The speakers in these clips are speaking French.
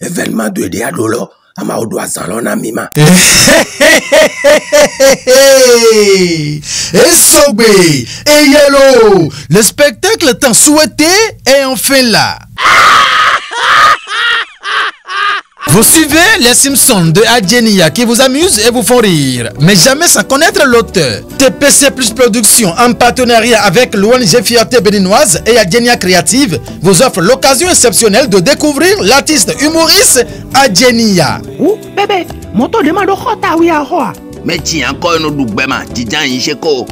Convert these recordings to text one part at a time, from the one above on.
Événement de Diadolo, Amaoudou Azalona Mima. Et Sobé, et Yellow, le spectacle tant souhaité est enfin là. Vous suivez les Simpsons de Adjenia qui vous amusent et vous font rire, mais jamais sans connaître l'auteur. TPC Plus Production, en partenariat avec l'ONG Fierté Béninoise et Adjenia Créative, vous offre l'occasion exceptionnelle de découvrir l'artiste humoriste Adjenia. Ouh, bébé, mon tour demande au Khota oui à Hoa. Mais tiens, encore un autre bébé, Tijan Incheko.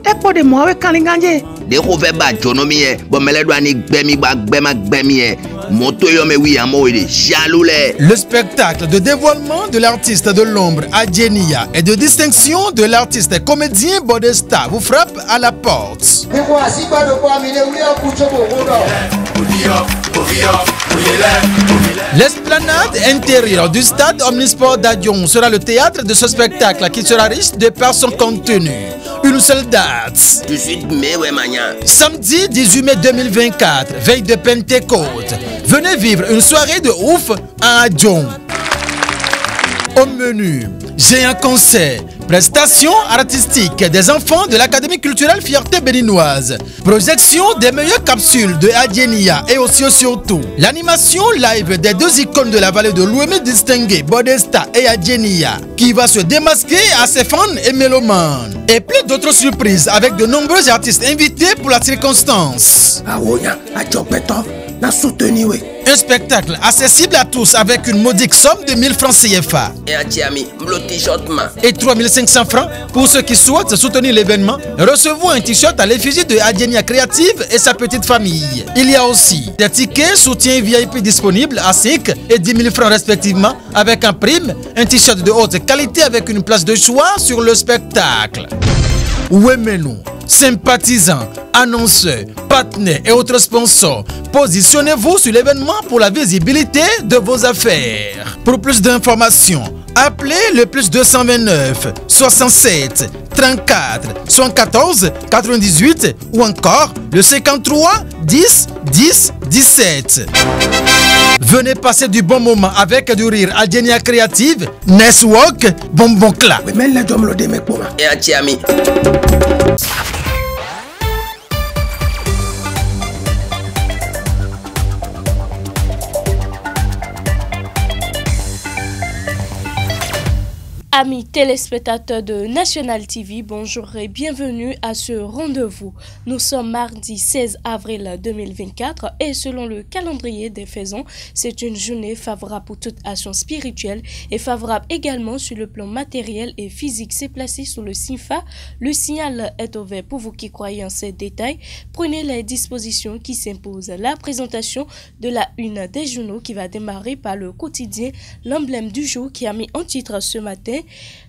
T'es pas de moi avec Kalinganje. Des rouves bas, Jonomi, bon, mais les douanes, Gbemi, Gbemi, Moto Yome, oui, à moi, il est jaloulé. Le spectacle de dévoilement de l'artiste de l'ombre Adjenia et de distinction de l'artiste comédien Bodesta vous frappe à la porte. L'esplanade intérieure du stade Omnisport d'Adion sera le théâtre de ce spectacle qui sera riche de par son contenu. Une seule date. Tout de suite, mais ouais, mania. Samedi 18 mai 2024, veille de Pentecôte. Venez vivre une soirée de ouf à Adion. Au menu, j'ai un concert, prestations artistiques des enfants de l'Académie culturelle Fierté Béninoise, projection des meilleures capsules de Adjenia et aussi surtout l'animation live des deux icônes de la vallée de Louémé distinguées, Bodesta et Adjenia, qui va se démasquer à ses fans et mélomanes. Et plein d'autres surprises avec de nombreux artistes invités pour la circonstance. Un spectacle accessible à tous avec une modique somme de 1000 francs CFA et 3500 francs pour ceux qui souhaitent soutenir l'événement. Recevez un t-shirt à l'effigie de Adjenia Créative et sa petite famille. Il y a aussi des tickets soutien VIP disponibles à 5 et 10 000 francs respectivement avec un prime, un t-shirt de haute qualité avec une place de choix sur le spectacle. Ouémenou, sympathisants, annonceurs, partenaires et autres sponsors, positionnez-vous sur l'événement pour la visibilité de vos affaires. Pour plus d'informations, appelez le plus 229 67 34 74 98 ou encore le 53 10 10 17. Venez passer du bon moment avec du rire. Adjenia Créative, Network, Bonbon Cla. Et Atiami. Amis téléspectateurs de National TV, bonjour et bienvenue à ce rendez-vous. Nous sommes mardi 16 avril 2024 et selon le calendrier des faisans, c'est une journée favorable pour toute action spirituelle et favorable également sur le plan matériel et physique. C'est placé sous le SINFA. Le signal est ouvert pour vous qui croyez en ces détails. Prenez les dispositions qui s'imposent. La présentation de la une des journaux qui va démarrer par le quotidien L'Emblème du jour qui a mis en titre ce matin: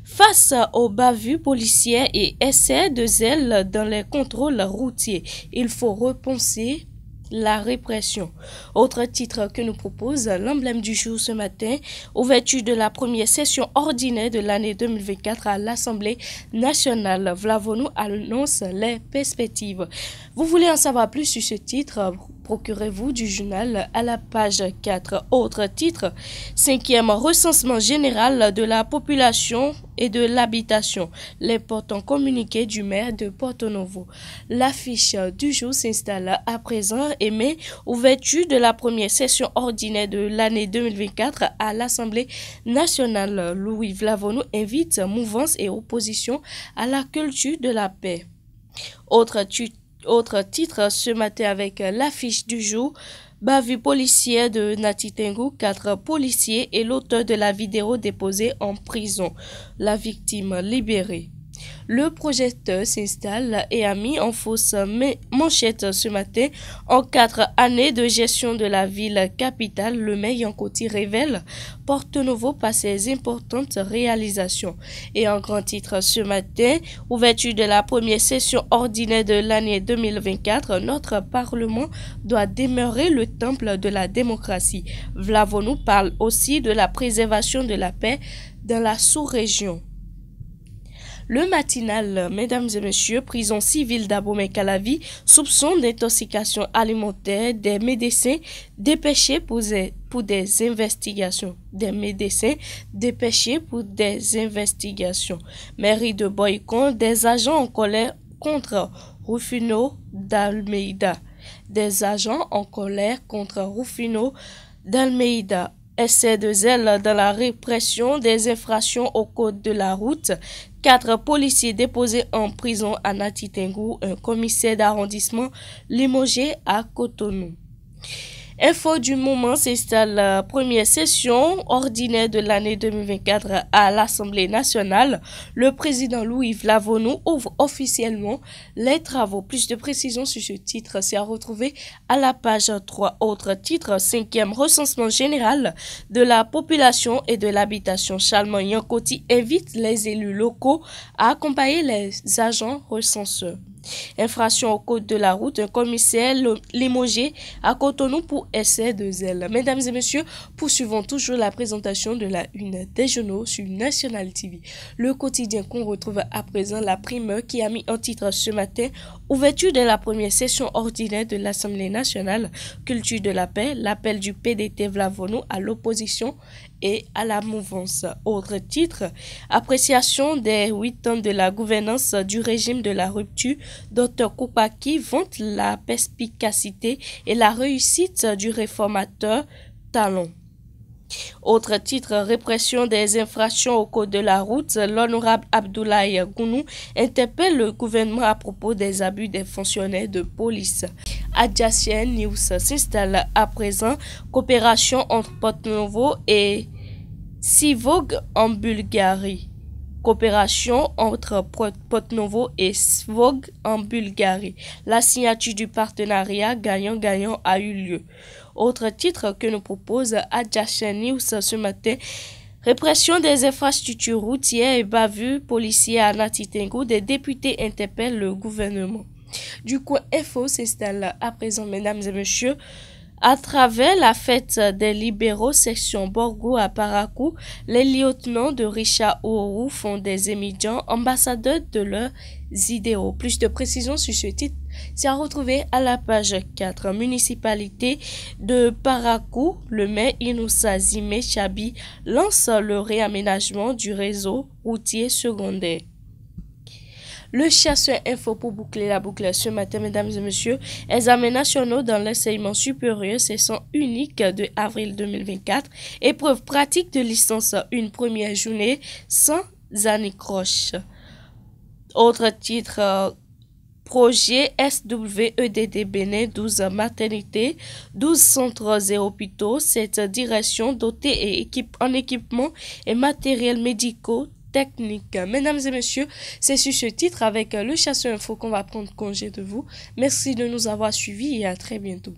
face aux bavures policières et essais de zèle dans les contrôles routiers, il faut repenser la répression. Autre titre que nous propose L'Emblème du jour ce matin: ouverture de la première session ordinaire de l'année 2024 à l'Assemblée nationale. Vlavonu annonce les perspectives. Vous voulez en savoir plus sur ce titre? Procurez-vous du journal à la page 4. Autre titre: 5e recensement général de la population et de l'habitation. L'important communiqué du maire de Porto Novo. L'affiche du jour s'installe à présent et met ouverture de la première session ordinaire de l'année 2024 à l'Assemblée nationale. Louis Vlavonu invite mouvance et opposition à la culture de la paix. Autre titre ce matin avec l'affiche du jour: bavure policière de Nati Tengu, 4 policiers et l'auteur de la vidéo déposée en prison. La victime libérée. Le projecteur s'installe et a mis en fausse manchette ce matin. En 4 années de gestion de la ville capitale, le maire Yankoti révèle Porto Novo par ses importantes réalisations. Et en grand titre ce matin, ouverture de la première session ordinaire de l'année 2024, notre Parlement doit demeurer le temple de la démocratie. Vlavonu parle aussi de la préservation de la paix dans la sous-région. Le matinal, mesdames et messieurs, prison civile d'Abomey-Calavi, soupçon d'intoxication alimentaire, des médecins dépêchés pour des investigations. Des médecins dépêchés pour des investigations. Mairie de Boycon, des agents en colère contre Rufino d'Almeida. Des agents en colère contre Rufino d'Almeida. Essai de zèle dans la répression des infractions au code de la route. 4 policiers déposés en prison à Natitingou, un commissaire d'arrondissement limogé à Cotonou. Info du moment, c'est la première session ordinaire de l'année 2024 à l'Assemblée nationale. Le président Louis Lavonou ouvre officiellement les travaux. Plus de précisions sur ce titre, c'est à retrouver à la page 3. Autre titre, 5e recensement général de la population et de l'habitation. Charles Yankoti invite les élus locaux à accompagner les agents recenseurs. Infraction au code de la route, un commissaire limogé à Cotonou pour essai de zèle. Mesdames et messieurs, poursuivons toujours la présentation de la une des journaux sur National TV. Le quotidien qu'on retrouve à présent, la primeur qui a mis en titre ce matin, ouverture de la première session ordinaire de l'Assemblée nationale, culture de la paix, l'appel du PDT Vlavonou à l'opposition et à la mouvance. Autre titre, appréciation des 8 ans de la gouvernance du régime de la rupture. Dr Koupaki vante la perspicacité et la réussite du réformateur Talon. Autre titre, répression des infractions au code de la route. L'honorable Abdoulaye Gounou interpelle le gouvernement à propos des abus des fonctionnaires de police. Adjacent News s'installe à présent. Coopération entre Porto-Novo et Svog en Bulgarie. Coopération entre Porto-Novo et Svog en Bulgarie. La signature du partenariat gagnant-gagnant a eu lieu. Autre titre que nous propose Adjacent News ce matin. Répression des infrastructures routières et bavures policières à Natitingou. Des députés interpellent le gouvernement. Du coup, info s'installe à présent, mesdames et messieurs. À travers la fête des libéraux section Borgo à Parakou, les lieutenants de Richard Ourou font des émigrants ambassadeurs de leurs idéaux. Plus de précisions sur ce titre, c'est à retrouver à la page 4. Municipalité de Parakou, le maire Inoussa Zime Chabi lance le réaménagement du réseau routier secondaire. Le chasseur info pour boucler la boucle ce matin, mesdames et messieurs. Examens nationaux dans l'enseignement supérieur, session unique de avril 2024. Épreuve pratique de licence, une première journée sans anicroche. Autre titre, projet SWEDD Bénin, 12 maternités, 12 centres et hôpitaux. Cette direction dotée et en équipement et matériel médicaux technique. Mesdames et messieurs, c'est sur ce titre avec le chasseur info qu'on va prendre congé de vous. Merci de nous avoir suivis et à très bientôt.